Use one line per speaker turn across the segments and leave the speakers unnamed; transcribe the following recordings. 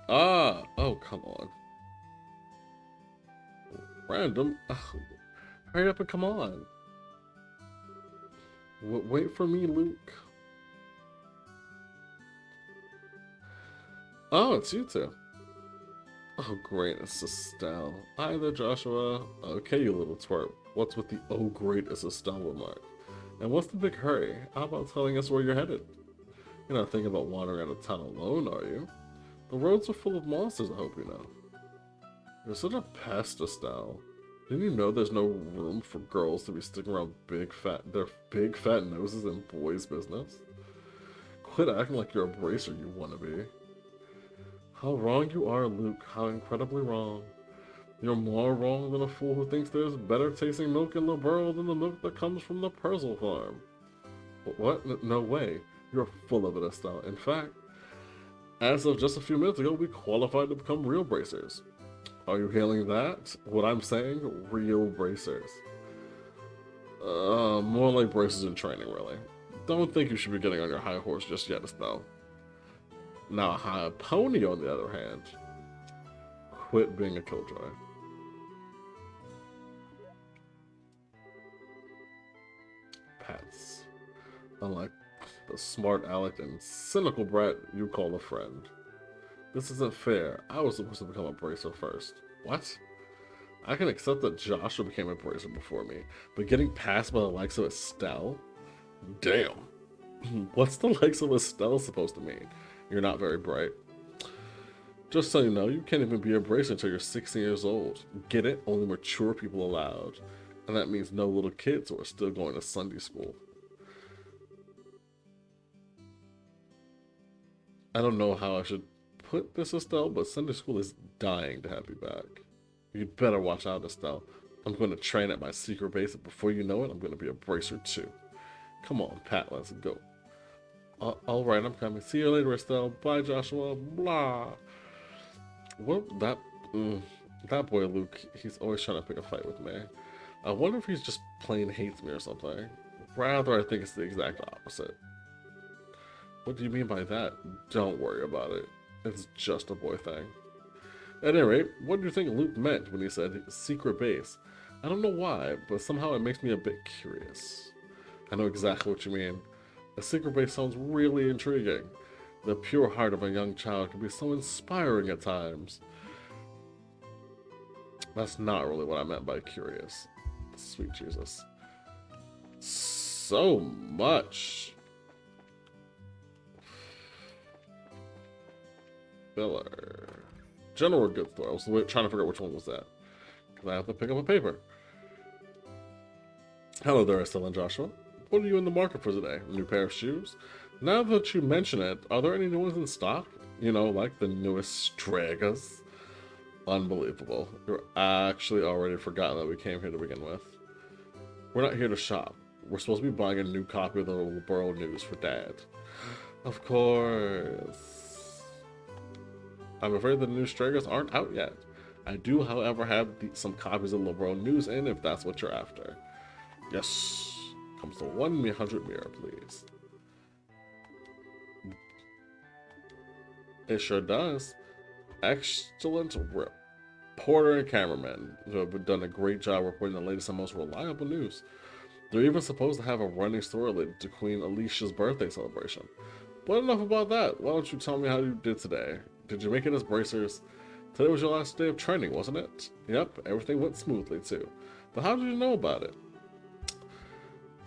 Ah, oh, come on. Random? Ugh, hurry up and come on. Wait for me, Luke. Oh, it's you two. Oh, great, it's Estelle. Hi there, Joshua. Okay, you little twerp. What's with the oh, great, it's Estelle remark? And what's the big hurry? How about telling us where you're headed? You're not thinking about wandering out of town alone, are you? The roads are full of monsters, I hope you know. You're such a pest, Estelle. Didn't you know there's no room for girls to be sticking around their big fat noses in boys' business? Quit acting like you're a bracer, you wanna be. How wrong you are, Luke. How incredibly wrong. You're more wrong than a fool who thinks there's better tasting milk in the world than the milk that comes from the Purzel farm. What? No way. You're full of it, Estelle. In fact, as of just a few minutes ago, we qualified to become real bracers. Are you hailing that? What I'm saying? Real bracers. More like bracers in training, really. Don't think you should be getting on your high horse just yet, Estelle. Now, a high pony, on the other hand, quit being a killjoy. Pets. Unlike the smart aleck and cynical brat you call a friend. This isn't fair. I was supposed to become a bracer first. What? I can accept that Joshua became a bracer before me, but getting passed by the likes of Estelle? Damn. What's the likes of Estelle supposed to mean? You're not very bright. Just so you know, you can't even be a bracer until you're 16 years old. Get it? Only mature people allowed. And that means no little kids who are still going to Sunday school. I don't know how I should put this, Estelle, but Sunday school is dying to have you back. You'd better watch out, Estelle. I'm going to train at my secret base, and before you know it, I'm going to be a bracer too. Come on, Pat, let's go. Alright, I'm coming. See you later, Estelle. Bye, Joshua. Blah. Well, that boy Luke, he's always trying to pick a fight with me. I wonder if he's just plain hates me or something. Rather, I think it's the exact opposite. What do you mean by that? Don't worry about it. It's just a boy thing. At any rate, what do you think Luke meant when he said secret base? I don't know why, but somehow it makes me a bit curious. I know exactly what you mean. A secret base sounds really intriguing. The pure heart of a young child can be so inspiring at times. That's not really what I meant by curious. Sweet Jesus. So much. Filler. General goods store. I was trying to figure out which one was that. Because I have to pick up a paper. Hello there, Estelle and Joshua. What are you in the market for today? A new pair of shoes? Now that you mention it, are there any new ones in stock? You know, like the newest Stragas? Unbelievable. You're actually already forgotten that we came here to begin with. We're not here to shop. We're supposed to be buying a new copy of the Liberal News for Dad. Of course. I'm afraid the new Stragas aren't out yet. I do, however, have some copies of Liberal News in if that's what you're after. Yes. Comes to 100 mirror, please. It sure does. Excellent reporter and cameraman who have done a great job reporting the latest and most reliable news. They're even supposed to have a running story related to Queen Alicia's birthday celebration. But enough about that. Why don't you tell me how you did today? Did you make it as bracers? Today was your last day of training, wasn't it? Yep, everything went smoothly too. But how did you know about it?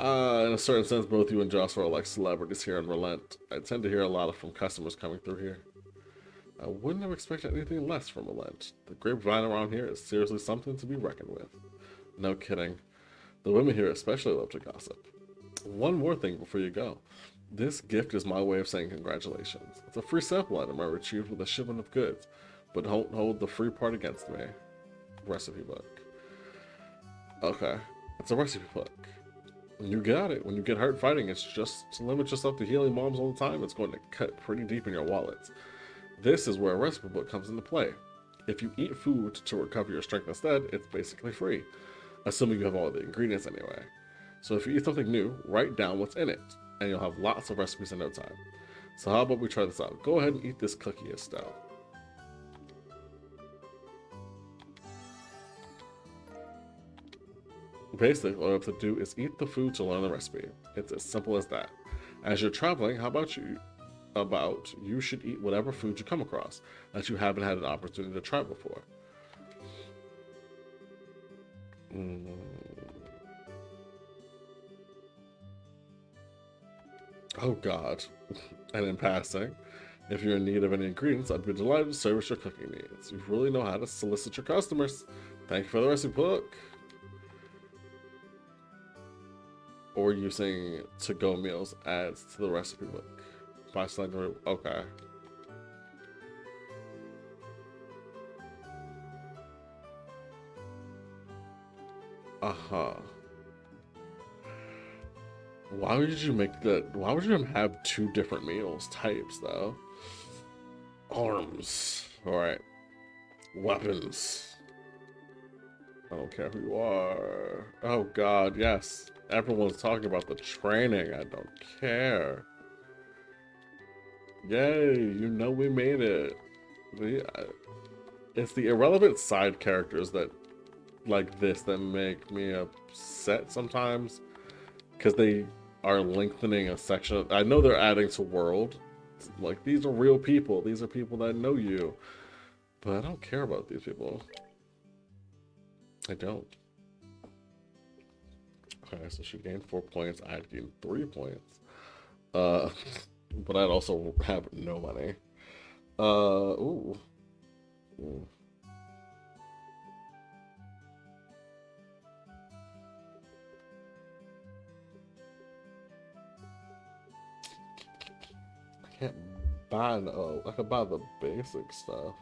In a certain sense, both you and Joshua are like celebrities here in Relent. I tend to hear a lot from customers coming through here. I wouldn't have expected anything less from Relent. The grapevine around here is seriously something to be reckoned with. No kidding. The women here especially love to gossip. One more thing before you go. This gift is my way of saying congratulations. It's a free sample item I retrieved with a shipment of goods, but don't hold the free part against me. Recipe book. Okay, it's a recipe book. When you got it, when you get hurt fighting, it's just to limit yourself to healing bombs all the time. It's going to cut pretty deep in your wallets. This is where a recipe book comes into play. If you eat food to recover your strength instead, it's basically free, assuming you have all the ingredients anyway. So if you eat something new, write down what's in it, and you'll have lots of recipes in no time. So how about we try this out? Go ahead and eat this cookie, Estelle. Basically, all you have to do is eat the food to learn the recipe. It's as simple as that. As you're traveling, how about you should eat whatever food you come across that you haven't had an opportunity to try before. Mm. Oh God. And in passing, if you're in need of any ingredients, I'd be delighted to service your cooking needs. You really know how to solicit your customers. Thank you for the recipe book. Or using to-go meals adds to the recipe book. By selecting, okay. Uh-huh. Why would you make that? Why would you have two different meals types, though? Arms. Alright. Weapons. I don't care who you are. Oh God, yes. Everyone's talking about the training. I don't care. Yay, you know we made it. It's the irrelevant side characters that like this that make me upset sometimes. Because they are lengthening a section. I know they're adding to world. Like, these are real people. These are people that know you. But I don't care about these people. I don't. Okay, so she gained 4 points. I gained 3 points. But I'd also have no money. Ooh. Ooh. I can't buy no. I can buy the basic stuff.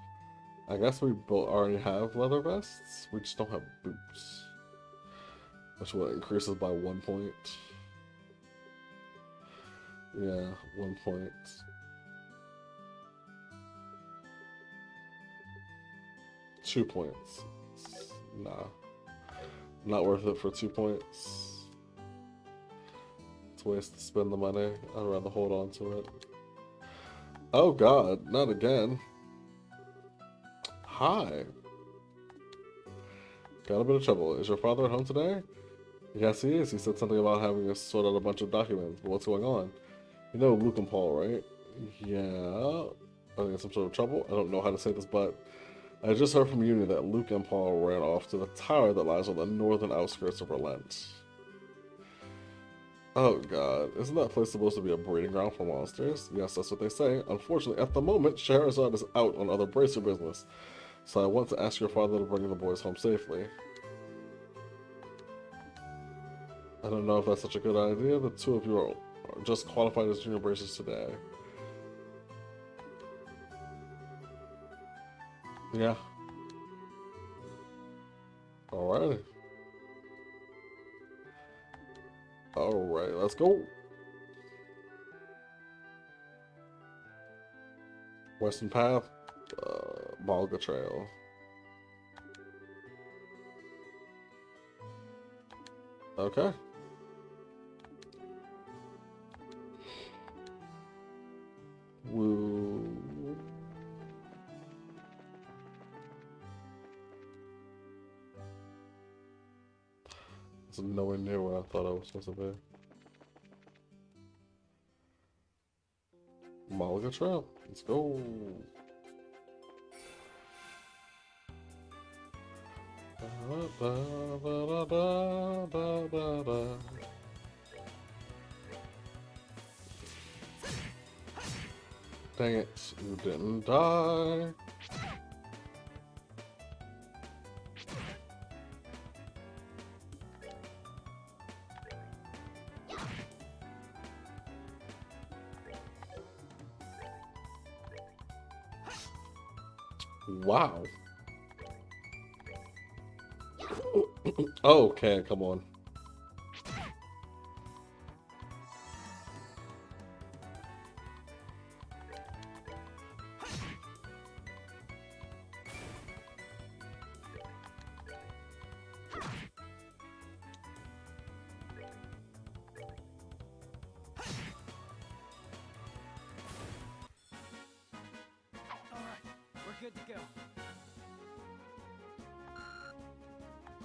I guess we both already have leather vests. We just don't have boots. Which will increases by 1 point. Yeah, 1 point. Two points. Nah. Not worth it for 2 points. It's a waste to spend the money. I'd rather hold on to it. Oh God, not again. Hi. Got a bit of trouble. Is your father at home today? Yes, he is. He said something about having us sort out a bunch of documents, but what's going on? You know Luke and Paul, right? Yeah. I think it's some sort of trouble. I don't know how to say this, but I just heard from Uni that Luke and Paul ran off to the tower that lies on the northern outskirts of Relent. Oh God, isn't that place supposed to be a breeding ground for monsters? Yes, that's what they say. Unfortunately, at the moment, Scheherazade is out on other bracer business, so I want to ask your father to bring the boys home safely. I don't know if that's such a good idea. The two of you are just qualified as junior bracers today. Yeah. Alrighty. Alright, let's go. Western Path, Malga Trail. Okay. Woo. It's nowhere near where I thought I was supposed to be. Malga Trail. Let's go. Dang it, you didn't die. Wow. Okay, come on.
Good to go.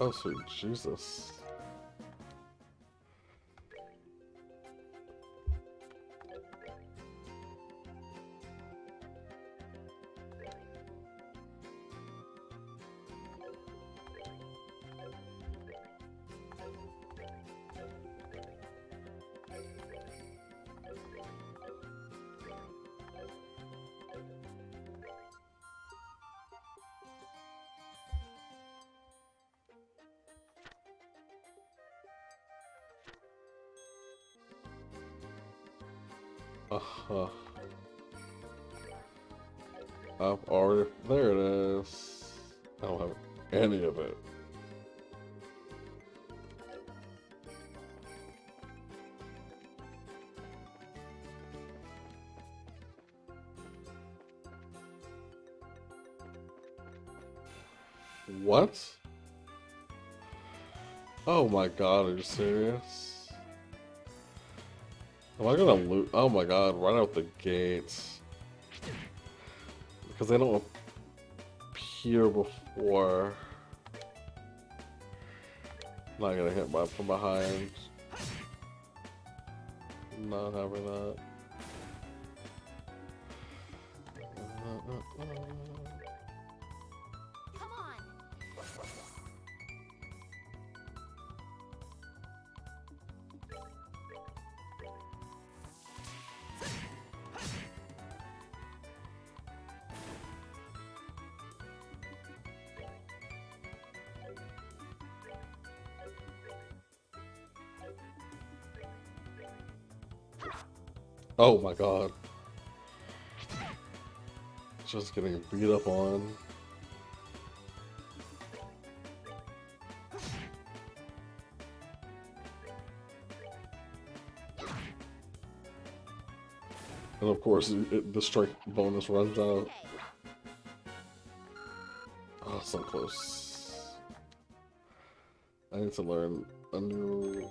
Oh, sweet Jesus. Uh-huh. I've already... There it is. I don't have any of it. What? Oh my god, are you serious? Am I gonna lose? Oh my god, right out the gates. Because they don't appear before. Not gonna hit from behind. Not having that.
Come on.
Oh my god. Just getting beat up on. And of course, the strike bonus runs out.
Okay.
Oh, so close. I need to learn a new...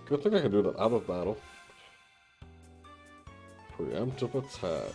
Good thing I can do that out of battle. Preemptive attack.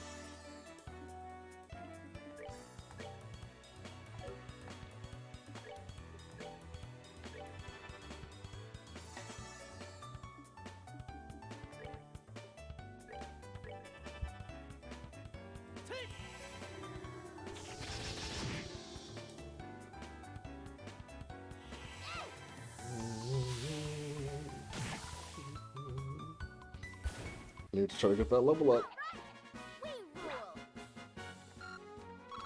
Need to try to get that level up.
We rule.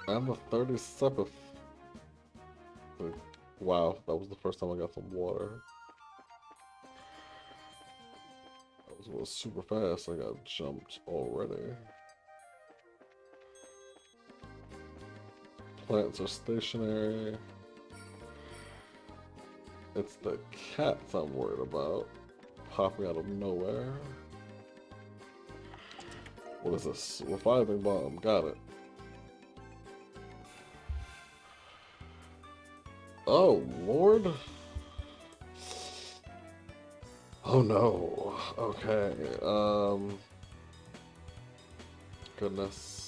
I'm the 37th. Wow, that was the first time I got some water. That was super fast. I got jumped already. Plants are stationary. It's the cats I'm worried about. Popping out of nowhere. What is this? Reviving bomb. Got it. Oh, Lord. Oh, no. Okay. Goodness.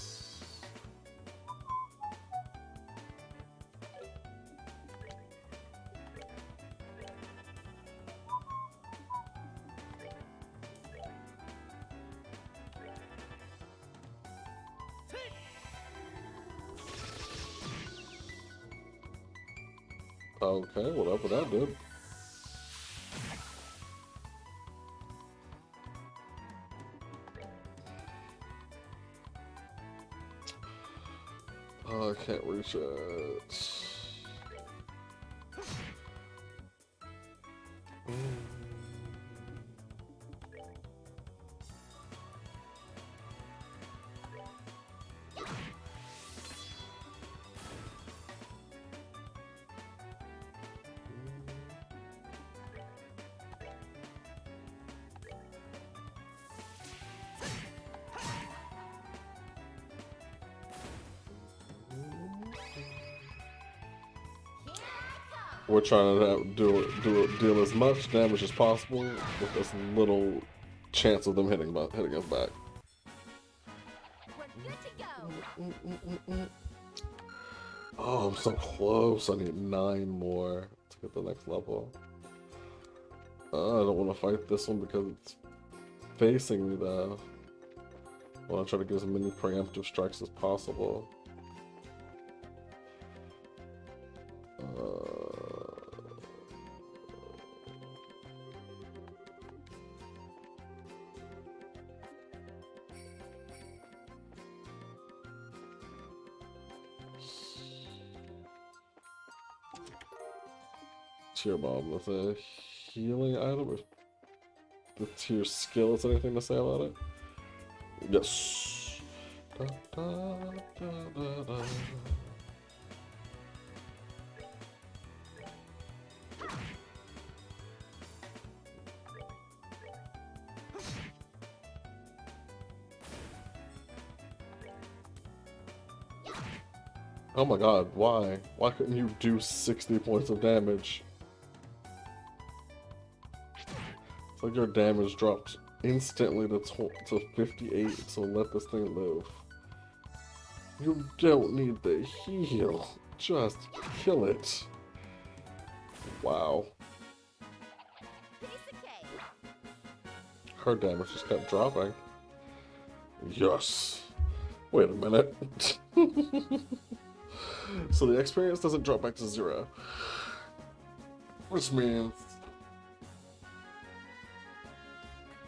Okay, whatever that did. Oh, I can't reach it. We're trying to deal as much damage as possible with as little chance of them hitting us back.
We're good to go.
Oh, I'm so close. I need 9 more to get the next level. I don't want to fight this one because it's facing me though. I want to try to get as many preemptive strikes as possible. Tear Bomb with a healing item? The Tear Skill, is there anything to say about it? Yes. Da, da, da, da. Oh my god, why? Why couldn't you do 60 points of damage? It's like your damage dropped instantly to 58, so let this thing live. You don't need the heal. Just kill it. Wow.
Piece of cake.
Her damage just kept dropping. Yes. Wait a minute. So the experience doesn't drop back to 0. Which means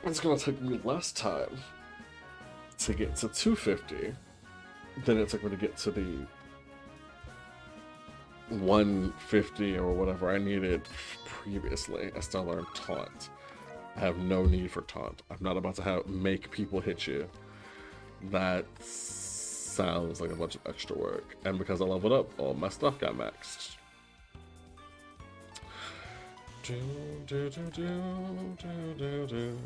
it's gonna take me less time to get to 250 than it took me to get to the 150 or whatever I needed previously. I still learned Taunt. I have no need for Taunt. I'm not about to make people hit you. That sounds like a bunch of extra work. And because I leveled up, all my stuff got maxed. Do, do, do, do, do, do, do.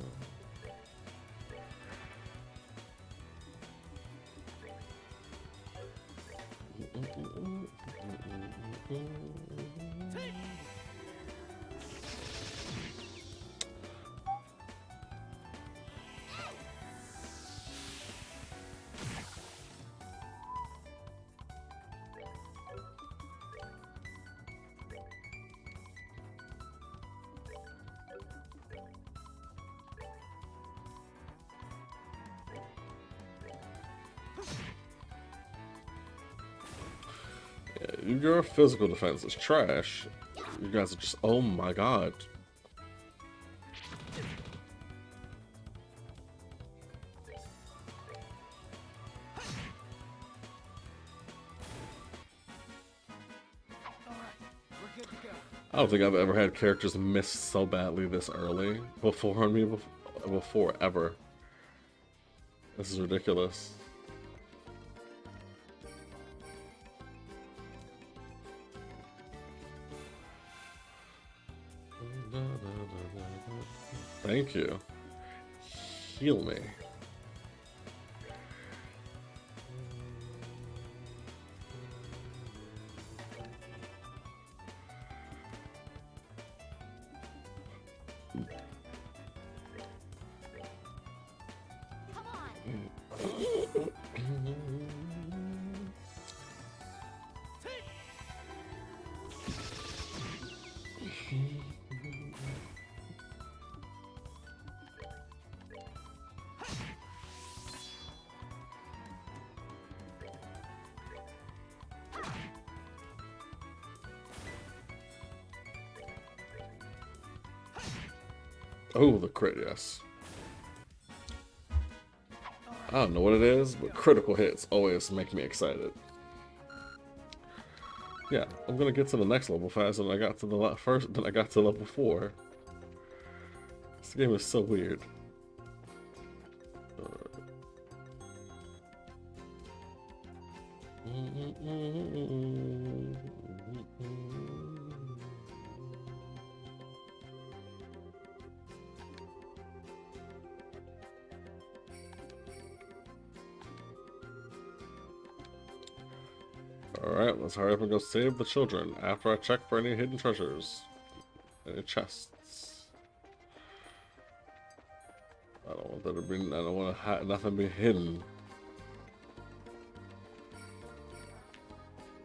Your physical defense is trash. You guys are just, oh my god. I don't think I've ever had characters miss so badly this early before on me before ever. This is ridiculous. Thank you. Heal me.
Come on.
Oh, the crit, yes. I don't know what it is, but critical hits always make me excited. Yeah, I'm gonna get to the next level faster than I got to the first than I got to level 4. This game is so weird. Alright, let's hurry up and go save the children after I check for any hidden treasures. Any chests. I don't want that to be, I don't want to nothing be hidden.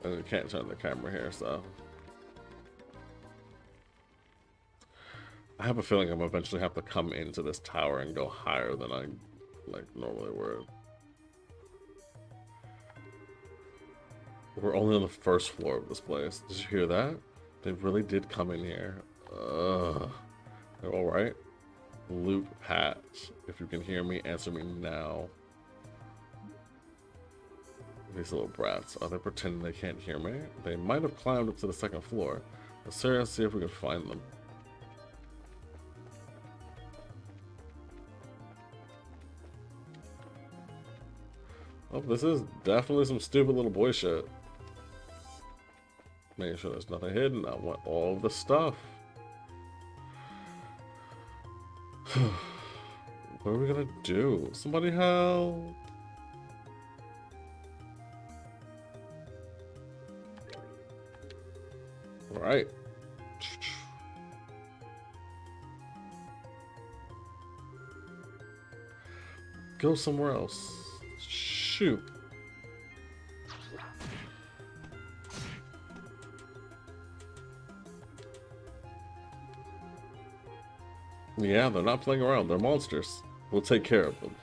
And you can't turn the camera here, so. I have a feeling I'm eventually have to come into this tower and go higher than I normally would. We're only on the first floor of this place. Did you hear that? They really did come in here. Ugh. Alright. Luke, Pat, if you can hear me, answer me now. These little brats, are they pretending they can't hear me? They might have climbed up to the second floor. Let's see if we can find them. Oh, this is definitely some stupid little boy shit. Making sure there's nothing hidden. I want all the stuff. What are we gonna do? Somebody help! Alright. Go somewhere else. Shoot. Yeah, they're not playing around. They're monsters. We'll take care of them.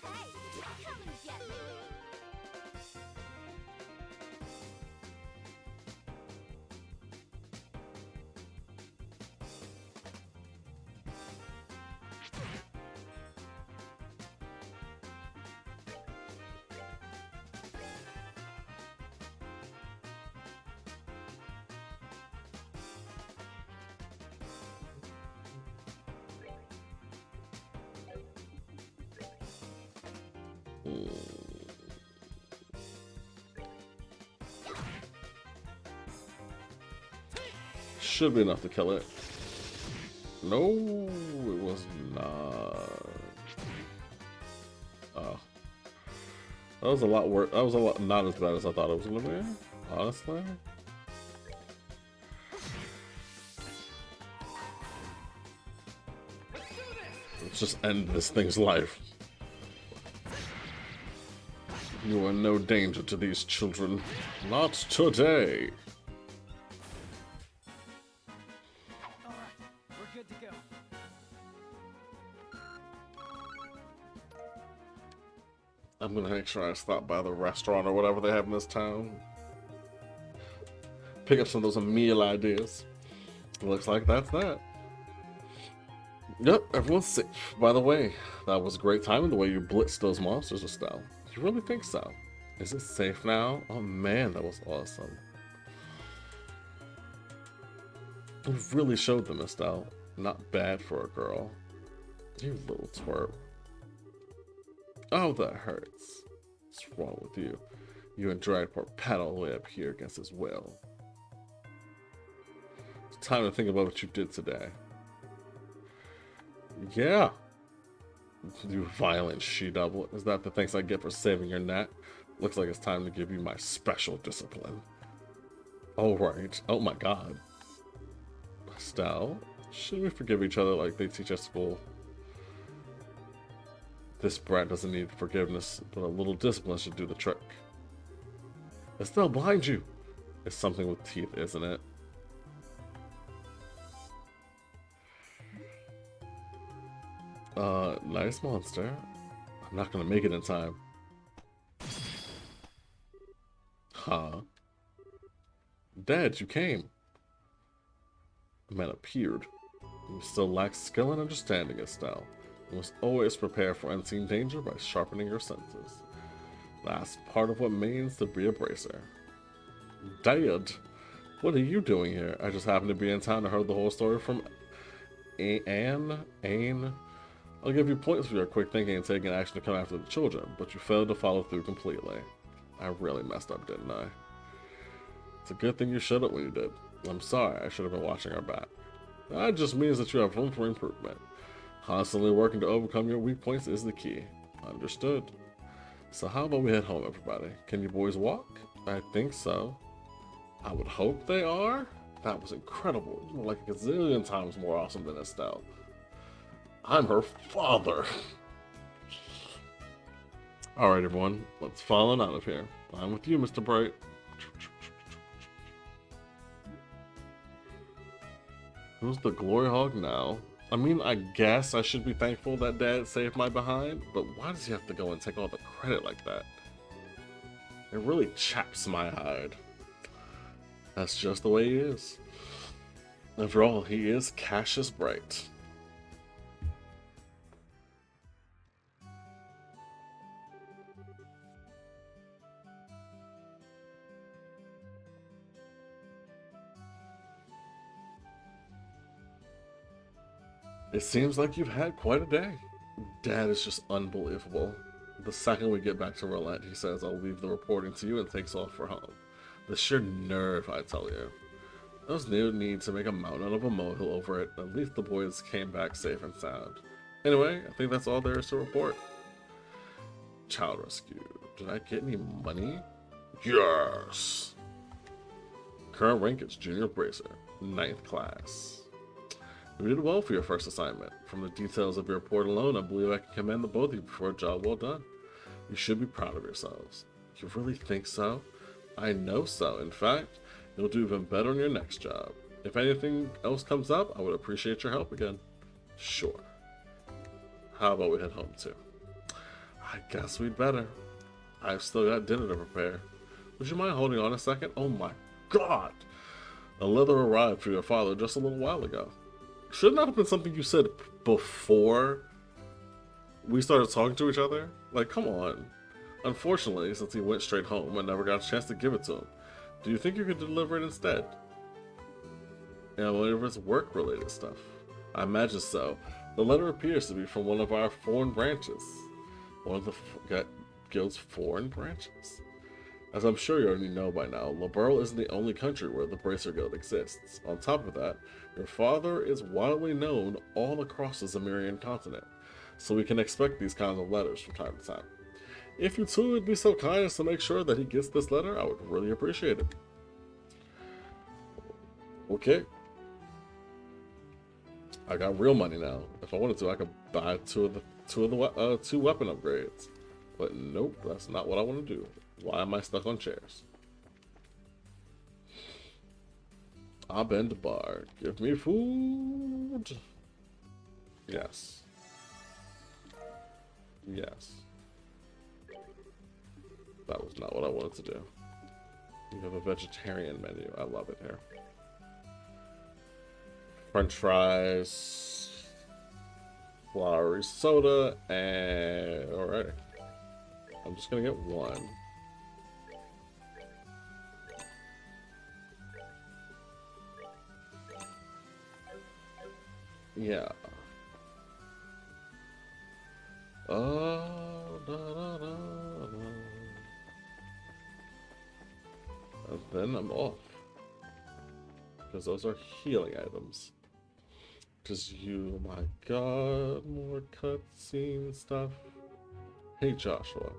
Hey, come and get me.
Should be enough to kill it. No, it was not. Oh. That was a lot worse. That was a lot not as bad as I thought it was gonna be, honestly. Let's just end this thing's life. You are no danger to these children. Not today.
All right, we're good to go.
I'm gonna make sure I stop by the restaurant or whatever they have in this town. Pick up some of those meal ideas. Looks like that's that. Yep, everyone's safe. By the way, that was great timing the way you blitzed those monsters, Estelle. You really think so? Is it safe now? Oh man, that was awesome. You really showed them, Estelle. Not bad for a girl. You little twerp. Oh, that hurts. What's wrong with you? You and dragged poor Pat all the way up here against his will. It's time to think about what you did today. Yeah. You violent she-devil. Is that the thanks I get for saving your neck? Looks like it's time to give you my special discipline. Alright. Oh my god. Estelle, should we forgive each other like they teach at school? This brat doesn't need forgiveness, but a little discipline should do the trick. Estelle, behind you! It's something with teeth, isn't it? Nice monster. I'm not gonna make it in time. Huh? Dad, you came. The man appeared. You still lack skill and understanding, Estelle. You must always prepare for unseen danger by sharpening your senses. That's part of what means to be a bracer. Dad, what are you doing here? I just happened to be in town and heard the whole story from Anne. I'll give you points for your quick thinking and taking action to come after the children, but you failed to follow through completely. I really messed up, didn't I? It's a good thing you showed up when you did. I'm sorry, I should have been watching our back. That just means that you have room for improvement. Constantly working to overcome your weak points is the key. Understood. So how about we head home, everybody? Can you boys walk? I think so. I would hope they are. That was incredible. You were like a gazillion times more awesome than Estelle. I'm her father. Alright, everyone. Let's fall on out of here. I'm with you, Mr. Bright. Who's the glory hog now? I mean, I guess I should be thankful that Dad saved my behind, but why does he have to go and take all the credit like that? It really chaps my hide. That's just the way he is. After all, he is Cassius Bright. It seems like you've had quite a day. Dad is just unbelievable. The second we get back to Relent, he says, I'll leave the reporting to you and takes off for home. The sheer nerve, I tell you. There's no need to make a mountain out of a molehill over it. At least the boys came back safe and sound. Anyway, I think that's all there is to report. Child rescue. Did I get any money? Yes! Current rank is Junior Bracer, 9th class. You did well for your first assignment. From the details of your report alone, I believe I can commend the both of you for a job well done. You should be proud of yourselves. You really think so? I know so. In fact, you'll do even better on your next job. If anything else comes up, I would appreciate your help again. Sure. How about we head home too? I guess we'd better. I've still got dinner to prepare. Would you mind holding on a second? Oh my god! A letter arrived for your father just a little while ago. Shouldn't that have been something you said before we started talking to each other? Like, come on. Unfortunately, since he went straight home, I never got a chance to give it to him. Do you think you could deliver it instead? Yeah, whatever it's work-related stuff. I imagine so. The letter appears to be from one of our foreign branches. One of the guild's foreign branches. As I'm sure you already know by now, Liberl isn't the only country where the Bracer Guild exists. On top of that, your father is widely known all across the Zemirian continent, so we can expect these kinds of letters from time to time. If you two would be so kind as to make sure that he gets this letter, I would really appreciate it. Okay. I got real money now. If I wanted to, I could buy two weapon upgrades. But nope, that's not what I want to do. Why am I stuck on chairs? I've been to bar. Give me food. Yes. Yes. That was not what I wanted to do. You have a vegetarian menu. I love it here. French fries, flowery soda, and alright. I'm just gonna get one. Yeah. Oh, da, da, da, da. And then I'm off. Because those are healing items. Because you, my god, more cutscene stuff. Hey Joshua.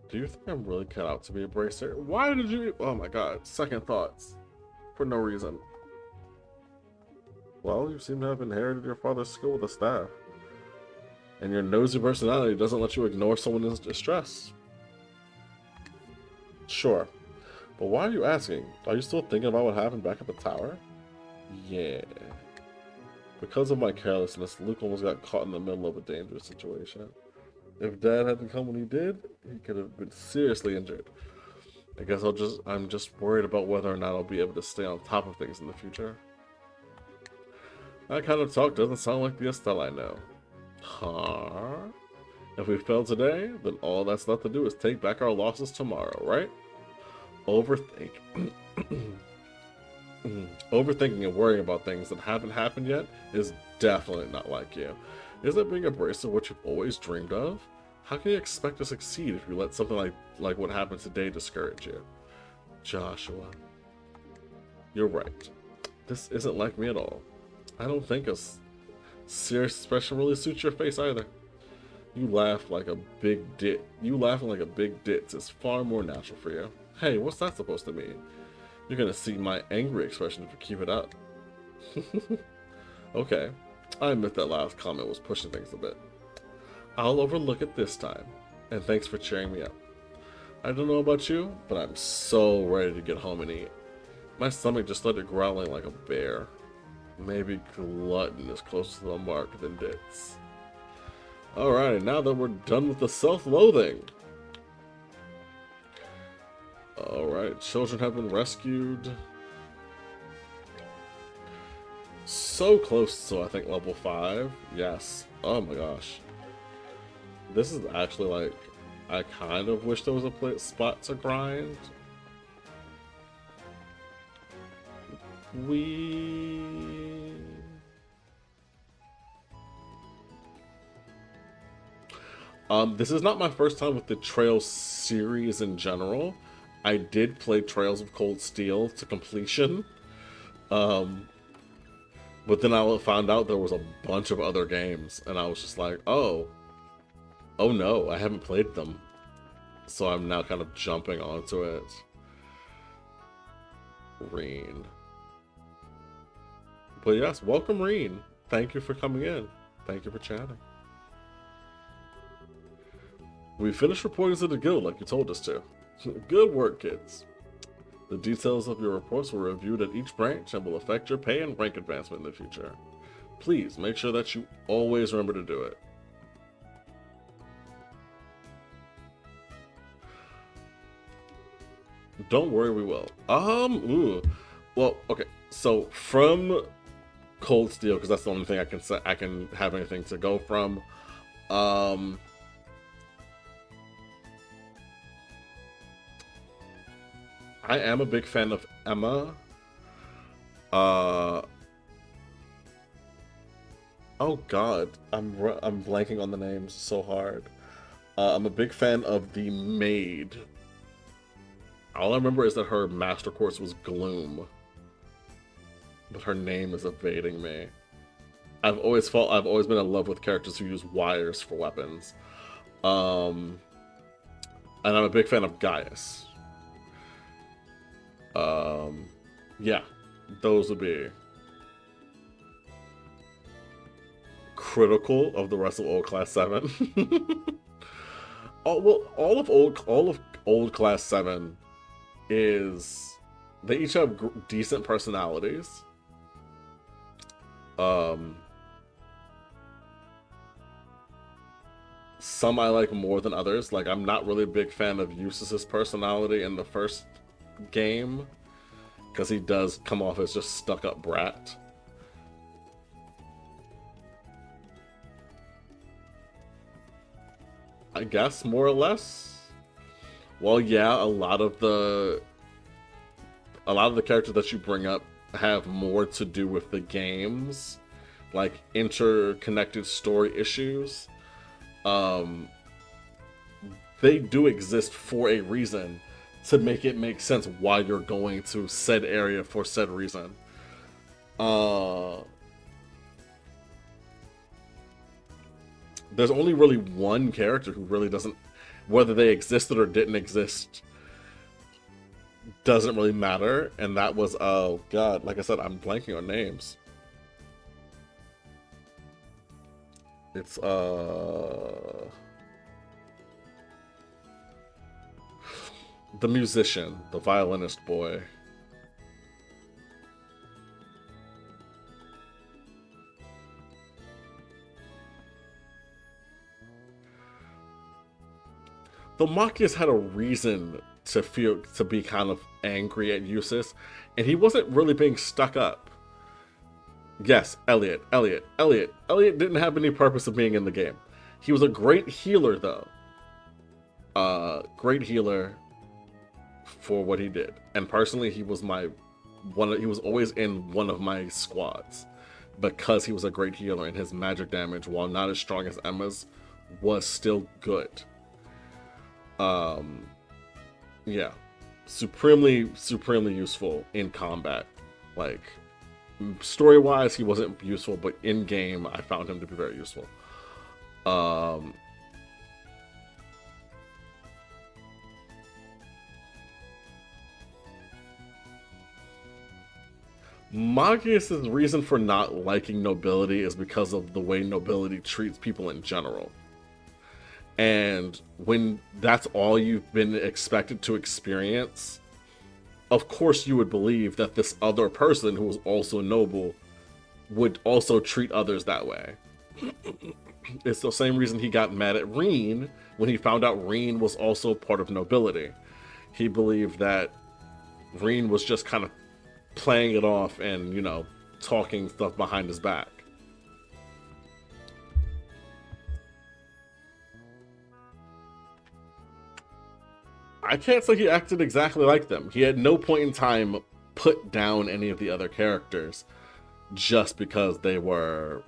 Do you think I'm really cut out to be a bracer? Why did you... Oh my god, second thoughts. For no reason. Well, you seem to have inherited your father's skill with the staff. And your nosy personality doesn't let you ignore someone in distress. Sure. But why are you asking? Are you still thinking about what happened back at the tower? Yeah. Because of my carelessness, Luke almost got caught in the middle of a dangerous situation. If Dad hadn't come when he did, he could have been seriously injured. I guess I'm just worried about whether or not I'll be able to stay on top of things in the future. That kind of talk doesn't sound like the Estelle I know. Huh? If we fail today, then all that's left to do is take back our losses tomorrow, right? Overthinking and worrying about things that haven't happened yet is definitely not like you. Isn't being a bracer what you've always dreamed of? How can you expect to succeed if you let something like what happened today discourage you? Joshua, you're right. This isn't like me at all. I don't think a serious expression really suits your face either. You laugh like a big dit. You laughing like a big ditz is far more natural for you. Hey, what's that supposed to mean? You're gonna see my angry expression if you keep it up. Okay, I admit that last comment was pushing things a bit. I'll overlook it this time, and thanks for cheering me up. I don't know about you, but I'm so ready to get home and eat. My stomach just started growling like a bear. Maybe Glutton is closer to the mark than Ditz. Alright, now that we're done with the self-loathing. Alright, children have been rescued. So close to, I think, level 5. Yes. Oh my gosh. This is actually like, I kind of wish there was a spot to grind. This is not my first time with the Trails series in general. I did play Trails of Cold Steel to completion. But then I found out there was a bunch of other games, and I was just like, oh no, I haven't played them. So I'm now kind of jumping onto it. Reen. But yes, welcome Reen. Thank you for coming in. Thank you for chatting. We finished reporting to the guild like you told us to. Good work, kids. The details of your reports were reviewed at each branch and will affect your pay and rank advancement in the future. Please make sure that you always remember to do it. Don't worry, we will. Well, okay. So from Cold Steel, because that's the only thing I can say, I can have anything to go from. I am a big fan of Emma. Oh God, I'm blanking on the names so hard. I'm a big fan of the maid. All I remember is that her master course was Gloom, but her name is evading me. I've always been in love with characters who use wires for weapons. And I'm a big fan of Gaius. Yeah, those would be critical of the rest of Old Class 7. All of Old Class 7 is they each have decent personalities. Some I like more than others. Like, I'm not really a big fan of Eustace's personality in the first game, because he does come off as just stuck-up brat. I guess, more or less. Well, yeah, a lot of the characters that you bring up have more to do with the games, like interconnected story issues. They do exist for a reason, to make it make sense why you're going to said area for said reason. There's only really one character who really doesn't, whether they existed or didn't exist, doesn't really matter, and that was, oh God, like I said, I'm blanking on names. It's, the musician, the violinist boy. The Machias had a reason to be kind of angry at Eustace, and he wasn't really being stuck up. Yes, Elliot didn't have any purpose of being in the game. He was a great healer, though. Great healer for what he did. And personally, he was he was always in one of my squads, because he was a great healer, and his magic damage, while not as strong as Emma's, was still good. Yeah, supremely useful in combat. Like, story-wise, he wasn't useful, but in-game, I found him to be very useful. Magius' reason for not liking nobility is because of the way nobility treats people in general. And when that's all you've been expected to experience, of course you would believe that this other person who was also noble would also treat others that way. It's the same reason he got mad at Reen when he found out Reen was also part of nobility. He believed that Reen was just kind of playing it off and, you know, talking stuff behind his back. I can't say he acted exactly like them. He at no point in time put down any of the other characters just because they were,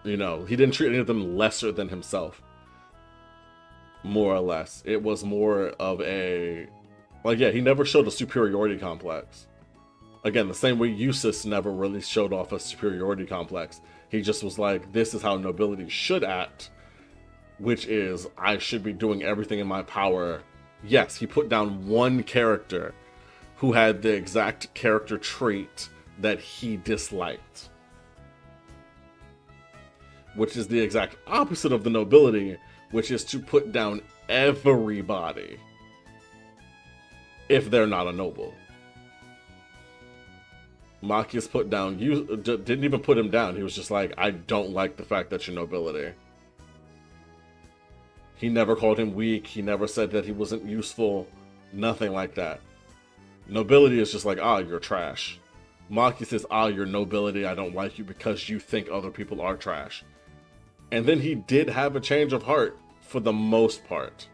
you know, he didn't treat any of them lesser than himself. More or less. It was more of a, like, yeah, he never showed a superiority complex. Again, the same way Eustace never really showed off a superiority complex. He just was like, this is how nobility should act, which is, I should be doing everything in my power. Yes, he put down one character who had the exact character trait that he disliked, which is the exact opposite of the nobility, which is to put down everybody if they're not a noble. Machias put down, you didn't even put him down. He was just like, I don't like the fact that you're nobility. He never called him weak. He never said that he wasn't useful. Nothing like that. Nobility is just like, ah, you're trash. Maki says, ah, you're nobility. I don't like you because you think other people are trash. And then he did have a change of heart for the most part.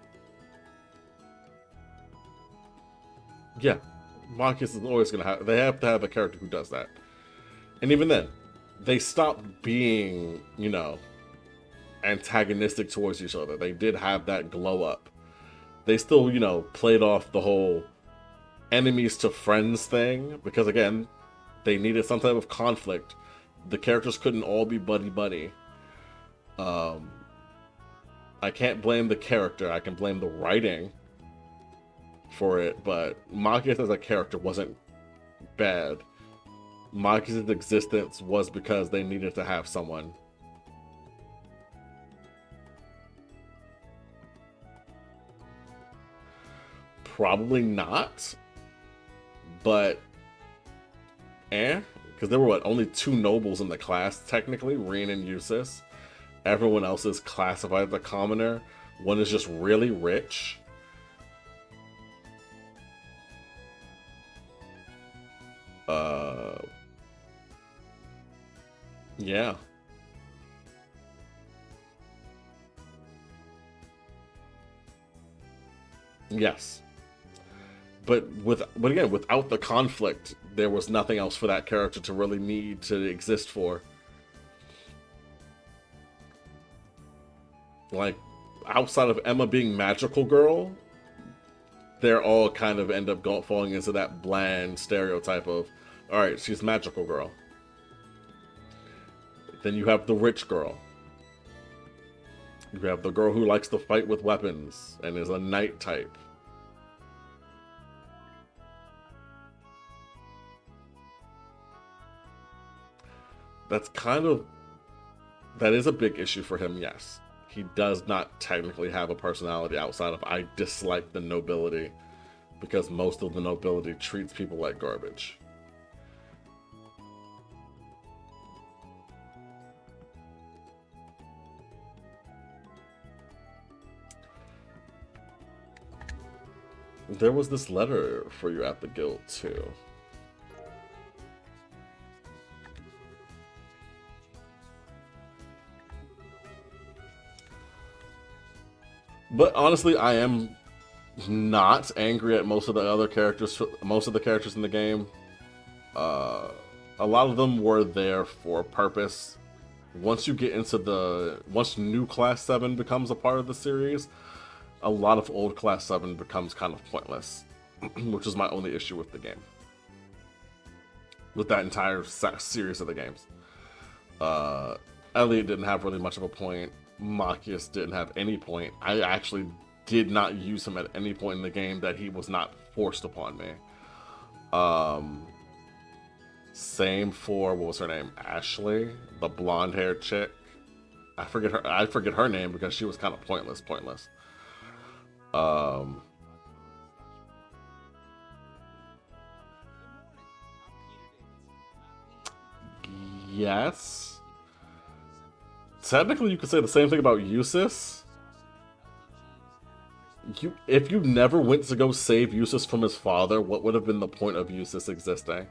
Yeah, Marcus is always going to have, they have to have a character who does that. And even then, they stopped being, you know, antagonistic towards each other. They did have that glow up. They still, you know, played off the whole enemies to friends thing, because again, they needed some type of conflict. The characters couldn't all be buddy-buddy. I can't blame the character. I can blame the writing for it, but Machias as a character wasn't bad. Machias' existence was because they needed to have someone. Probably not, but because there were what, only 2 nobles in the class technically, Reen and Eustace. Everyone else is classified as a commoner. One is just really rich. Yeah. Yes. But again, without the conflict, there was nothing else for that character to really need to exist for. Like, outside of Emma being magical girl, they're all kind of end up falling into that bland stereotype of, all right, she's magical girl. Then you have the rich girl. You have the girl who likes to fight with weapons and is a knight type. That's kind of, that is a big issue for him, yes. He does not technically have a personality outside of, I dislike the nobility, because most of the nobility treats people like garbage. There was this letter for you at the guild too. But honestly, I am not angry at most of the other characters, most of the characters in the game. A lot of them were there for a purpose. Once you get into once new Class 7 becomes a part of the series, a lot of old Class 7 becomes kind of pointless, which is my only issue with the game. With that entire series of the games. Elliot didn't have really much of a point. Machias didn't have any point. I actually did not use him at any point in the game that he was not forced upon me. Same for, what was her name? Ashley, the blonde-haired chick. I forget her name because she was kind of pointless. Yes. Technically, you could say the same thing about Eustace. If you never went to go save Eustace from his father, what would have been the point of Eustace existing?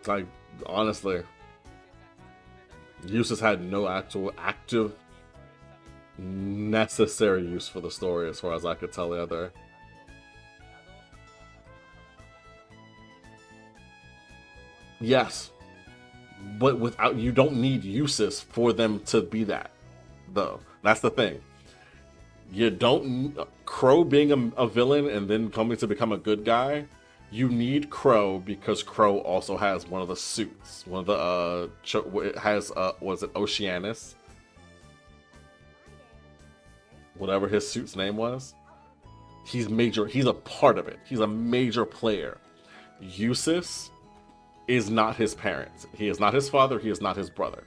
Like, honestly, Eustace had no actual active necessary use for the story as far as I could tell either. Yes, but without, you don't need Eustace for them to be that, though. That's the thing. You don't, Crow being a villain and then coming to become a good guy, you need Crow because Crow also has one of the suits. One of the, it has, was it Oceanus? Whatever his suit's name was. He's a part of it. He's a major player. Eustace is not his parents. He is not his father. He is not his brother.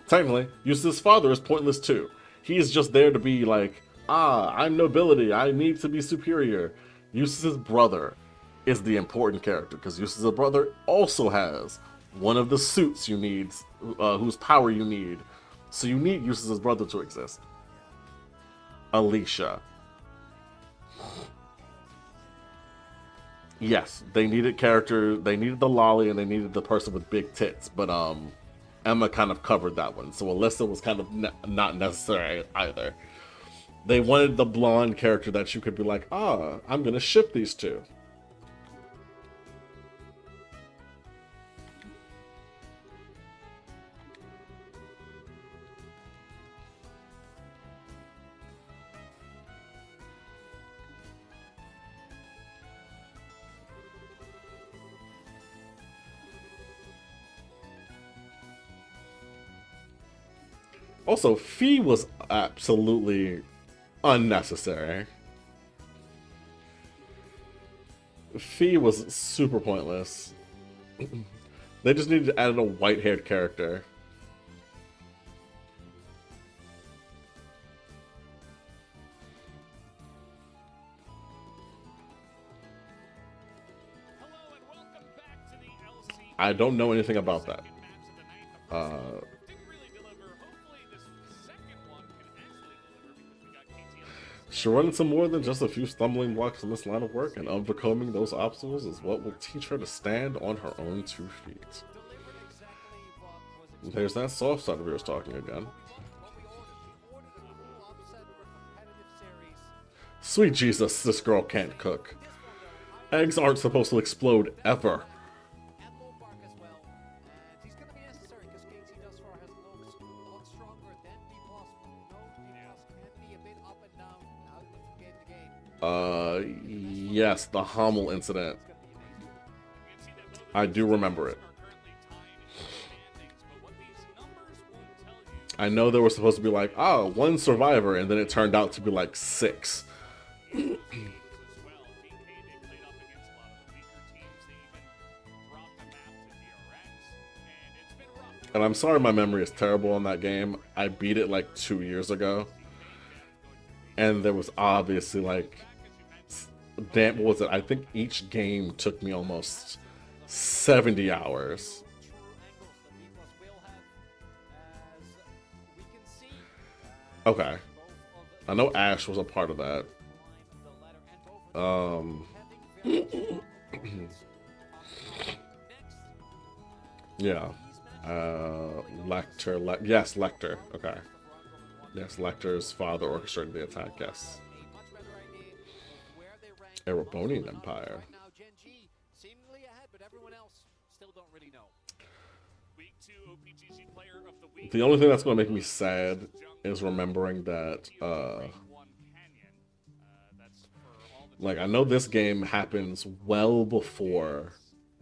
Technically, Eustace's father is pointless too. He is just there to be like, I'm nobility. I need to be superior. Eustace's brother is the important character because Eustace's brother also has one of the suits you need, whose power you need. So you need Eustace's brother to exist. Alicia. Yes, they needed character. They needed the lolly and they needed the person with big tits. But Emma kind of covered that one. So Alyssa was kind of not necessary either. They wanted the blonde character that you could be like, I'm going to ship these two. Also, Fee was absolutely unnecessary. Fee was super pointless. They just needed to add a white-haired character. I don't know anything about that. She'll run into more than just a few stumbling blocks in this line of work, and overcoming those obstacles is what will teach her to stand on her own 2 feet. There's that soft side of yours talking again. Sweet Jesus, this girl can't cook. Eggs aren't supposed to explode ever. Yes, the Hummel incident. I do remember it. I know there was supposed to be like, 1 survivor, and then it turned out to be like 6. And I'm sorry my memory is terrible on that game. I beat it like 2 years ago. And there was obviously like, what was it? I think each game took me almost 70 hours. Okay. I know Ash was a part of that. Yeah. Lecter. Yes, Lecter. Okay. Yes, Lecter's father orchestrated the attack, yes. Erebonian Empire. The only thing that's going to make me sad is remembering that, like, I know this game happens well before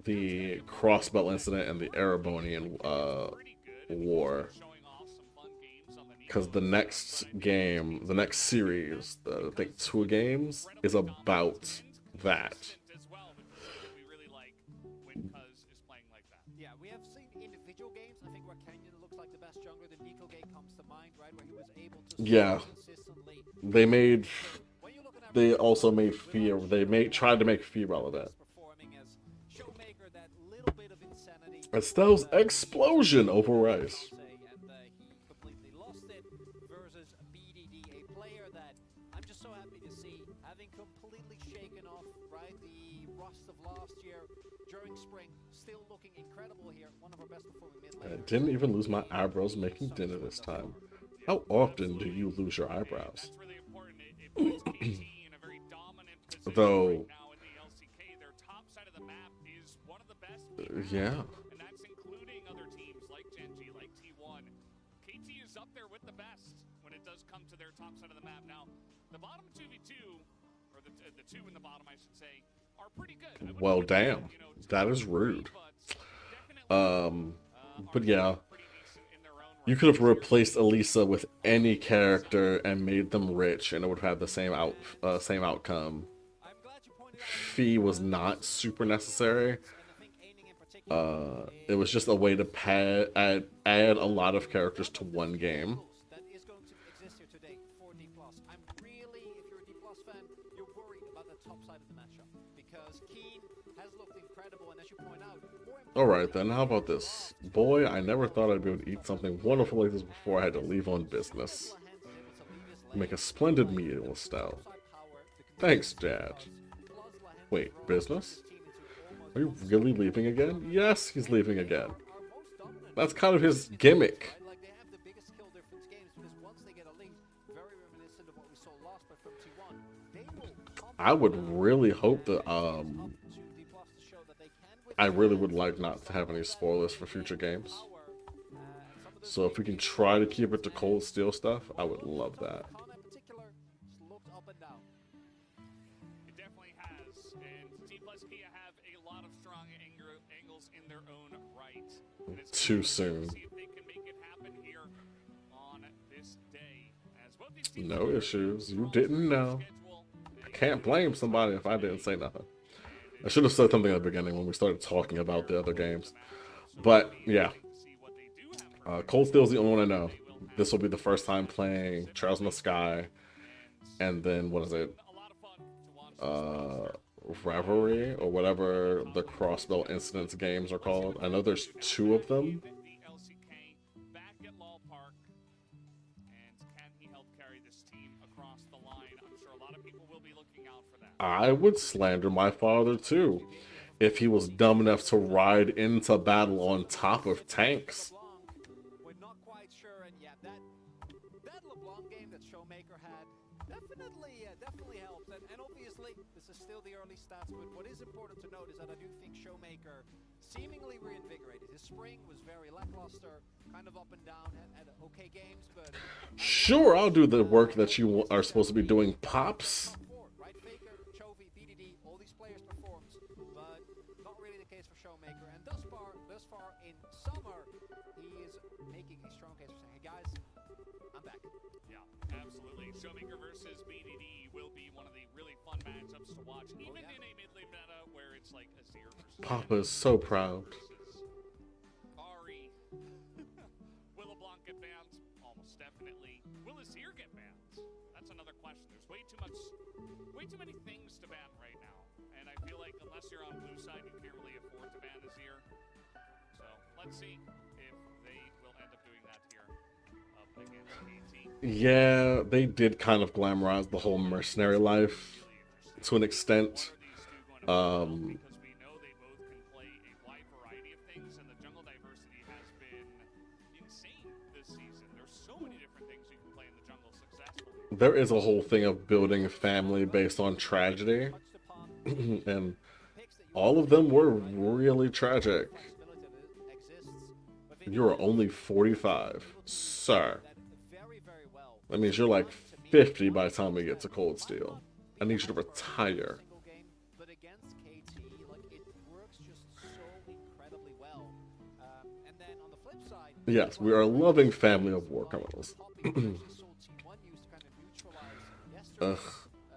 the Crossbelt incident and the Erebonian war. Because the next game, the next series, I think 2 games, is about that.
Yeah, we have seen individual games. I think where Kenyon looks like the best jungler
right, where he was able to
Yeah.
score consistently.
They made.
When you're looking at
They
Ronaldo,
also made Fee. They tried to make Fee
was
relevant.
performing as Showmaker, that little bit of insanity.
Estelle's
uh,
explosion over Rice.
and he completely lost it versus BDD, a player that I'm just so happy to see having completely shaken off, right, the rust of last year during spring, still looking incredible here. One of our best performing mid
I
laners.
didn't even lose my eyebrows making dinner this time. How often do you lose your eyebrows?
That's really important. It puts KT in a very dominant position
Though-
right now in the LCK. Their top side of the map is one of the best we have,
Yeah.
and that's including other teams like Gen.G, like T1. KT is up there with the best when it does come to their top side of the map. Now, the bottom 2v2, or the two in the bottom, I should say, are pretty good. I wouldn't
Well,
put them,
damn.
you know,
That is
top three,
rude.
but definitely,
But
are
yeah.
pretty decent in their own
You
right.
could have replaced Elisa with any character and made them rich, and it would have had the same outcome.
I'm glad you pointed out
Fee was not super necessary.
and I think Aiming in particular
It was just a way to add a lot of characters to one game.
that is going to exist here today for D+. I'm really, if you're a D+ fan, you're worried about the top side of the matchup because Keen has looked incredible, and as you point out,
Alright then, how about this? Boy, I never thought I'd be able to eat something wonderful like this before I had to leave on business. Make a splendid meal, Estelle. Thanks, Dad. Wait, business? Are you really leaving again? Yes, he's leaving again. That's kind of his gimmick.
Like they have the biggest skill difference games because once they get a lead, very reminiscent of what we saw last by from T1, they will
I would really hope that
up to D+ to show that they can
I really would like not to have any spoilers for future games. So if we can try to keep it to Cold Steel stuff, I would love that.
Kana in particular just looked up and down.
It definitely has, and T plus Kia have a lot of strong angles in their own right. And it's
Too
gonna be
soon.
See if they can make it happen here on this day. As both these teams
No
are
issues. You
on
didn't
their
know.
schedule,
I can't blame somebody if I didn't say nothing. I should have said something at the beginning when we started talking about the other games. But yeah,
see what they do have.
Cold Steel's the only one I know. This will be the first time playing Trials in the Sky, and then what is it?
A lot of fun to watch.
Revelry or whatever the Crossbell Incidents games are called. I know there's two of them.
The LCK back at Lal Park, and can he help carry this team across the line? I'm sure a lot of people will be looking out for that.
I would slander my father too if he was dumb enough to ride into battle on top of tanks.
LeBlanc, we're not quite sure, and yeah, that LeBlanc game that Showmaker had definitely helped. And obviously, this is still the early stats, but what is important to note is that I do think Showmaker seemingly reinvigorated. His spring was very lackluster, kind of up and down, had okay games, but
Sure, I'll do the work that you are supposed to be doing, Pops.
top four, right? Faker, Chovy, BDD, all these players performed, but not really the case for Showmaker. And thus far in summer, he is making a strong case for saying, hey guys, I'm back.
Yeah, absolutely. Showmaker versus BDD will be one of the really fun matchups to watch, even in a mid-lane meta where it's like a 0 versus
Papa is so proud.
versus Ari. Will LeBlanc get banned? Almost definitely. Will Azir get banned? That's another question. There's way too many things to ban right now, and I feel like unless you're on blue side, you can't really afford to ban Azir. So let's see if they will end up doing that here up against KT.
Yeah, they did kind of glamorize the whole mercenary life to an extent.
Because we know they both can play a wide variety of things, and the jungle diversity has been insane this season. There's so many different things you can play in the jungle successfully.
There is a whole thing of building a family based on tragedy,
Touched upon
and
picks that
all of them were really tragic.
possibility that exists, but
You are only 45, sir.
that very well.
That means you're like 50 by the time we get to Cold Steel. I need you to retire.
Single game, but against KT, like it works just so incredibly well. And then on the flip side,
Yes, we are a loving family of war criminals. Ugh.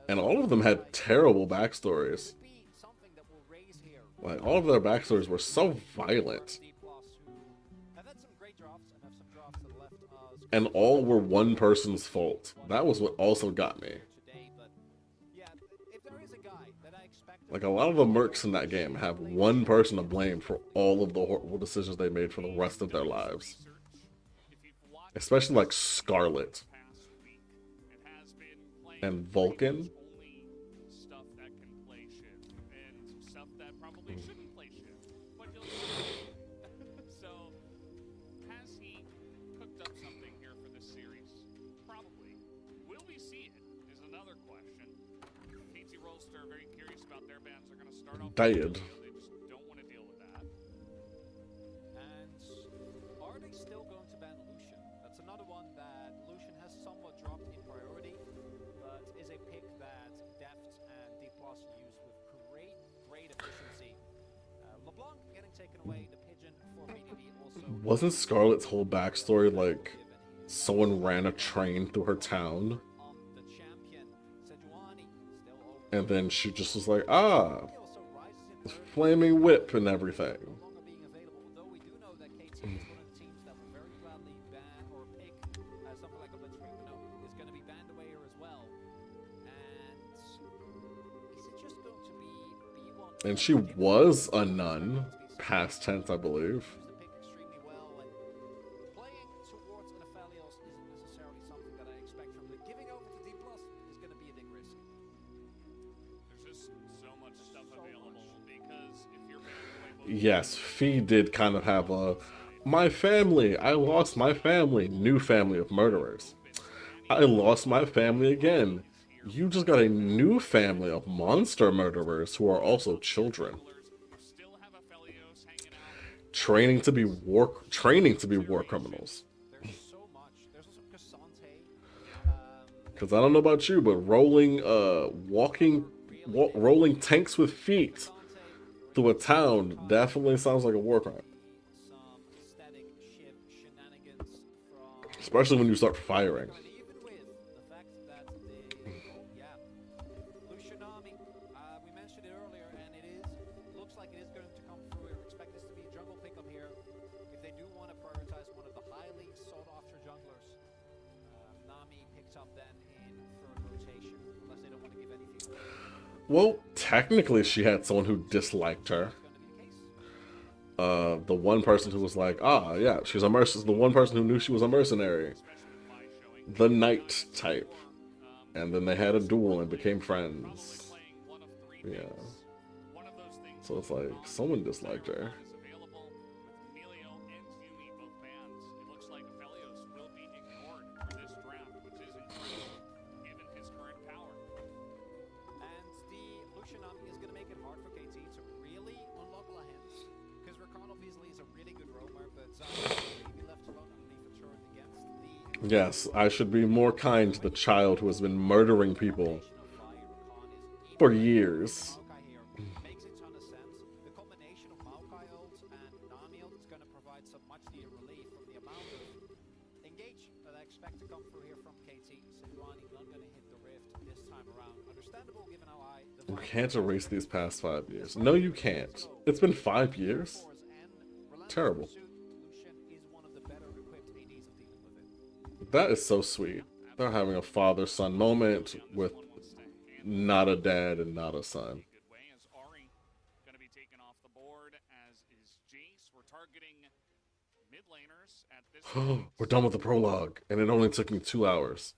And all of them had terrible backstories. Like, all of their backstories were so violent. and all were one person's fault. That was what also got me.
Today, but yeah, if there is a guy that I expect
Like, a lot of the mercs in that game have one person to blame for all of the horrible decisions they made for the rest of their lives. Especially like Scarlet and Vulcan.
Stuff that can play shit and stuff that probably shouldn't play shit. But you'll see. So, has he cooked up something here for this series? Probably. Will we see it? Is another question. KT Rolster are very curious about their bans. They're going to start off.
Dead.
They just don't want to deal with that.
And are they still going to ban Lucian? That's another one that Lucian has somewhat dropped in priority, but is a pick that Deft and D Plus use with great efficiency. LeBlanc getting taken away, the pigeon for BDB also.
Wasn't Scarlet's whole backstory like someone ran a train through her town,
The champion, Sejuani, still open.
and then she just was like, ah,
He also rises in third.
flaming whip and everything.
No longer being available, though we do know that KT is one of the teams that will very gladly ban or pick something like a Blitzwing Minnow is going to be banned away here as well. And is it just going to be B1?
And she was a nun, past tense, I believe.
Used the pick extremely well, and playing towards an Aphelios isn't necessarily something that I expect from them. Giving over to D Plus is going to be a big risk.
There's just so much stuff available because if you're banned away,
Yes, Fee did kind of have a, my family, I lost my family, new family of murderers. I lost my family again. You just got a new family of monster murderers who are also children,
who still have Aphelios hanging out.
training to be war criminals.
There's so much. There's also Cassante.
Because I don't know about you, but rolling rolling tanks with feet through a town definitely sounds like a war crime.
Some static ship shenanigans from.
Especially when you start firing.
But even with the fact that Lucianami, we mentioned it earlier, and looks like it is going to come through. We expect this to be a jungle pickup here. If they do want to prioritize one of the highly sought after junglers, Nami picks up then in third rotation, unless they don't want to give anything away.
Well, technically she had someone who disliked her.
It's going to be the case.
The one person who was like, ah, yeah, she's a mercenary. The one person who knew she was a mercenary. The knight type. And then they had a duel and became friends. Yeah. So it's like, someone disliked her.
And the Lucianami is going to make it hard for KT to really unlock Lahens, because Rakan obviously is a really good roamer, but Zion will be left alone underneath a turret against the
Yes, I should be more kind to the child who has been murdering people
combination of fire. Rakan is
for years.
Maokai here makes a ton of sense. The combination of Maokai ult and Nami ult is going to provide some much needed relief from the amount of engage that I expect to come through here from KT. Sejuani not going to hit the rift this time around. Understandable given how high the
You can't erase these past 5 years. No, you can't. It's been 5 years. Terrible.
Lucian is one of the better equipped ADs of dealing with it.
That is so sweet. They're having a father-son moment with not a dad and not a son.
Good way as Ari going to be taken off the board, as is Jace. We're targeting mid laners at this point.
We're done with the prologue, and it only took me 2 hours.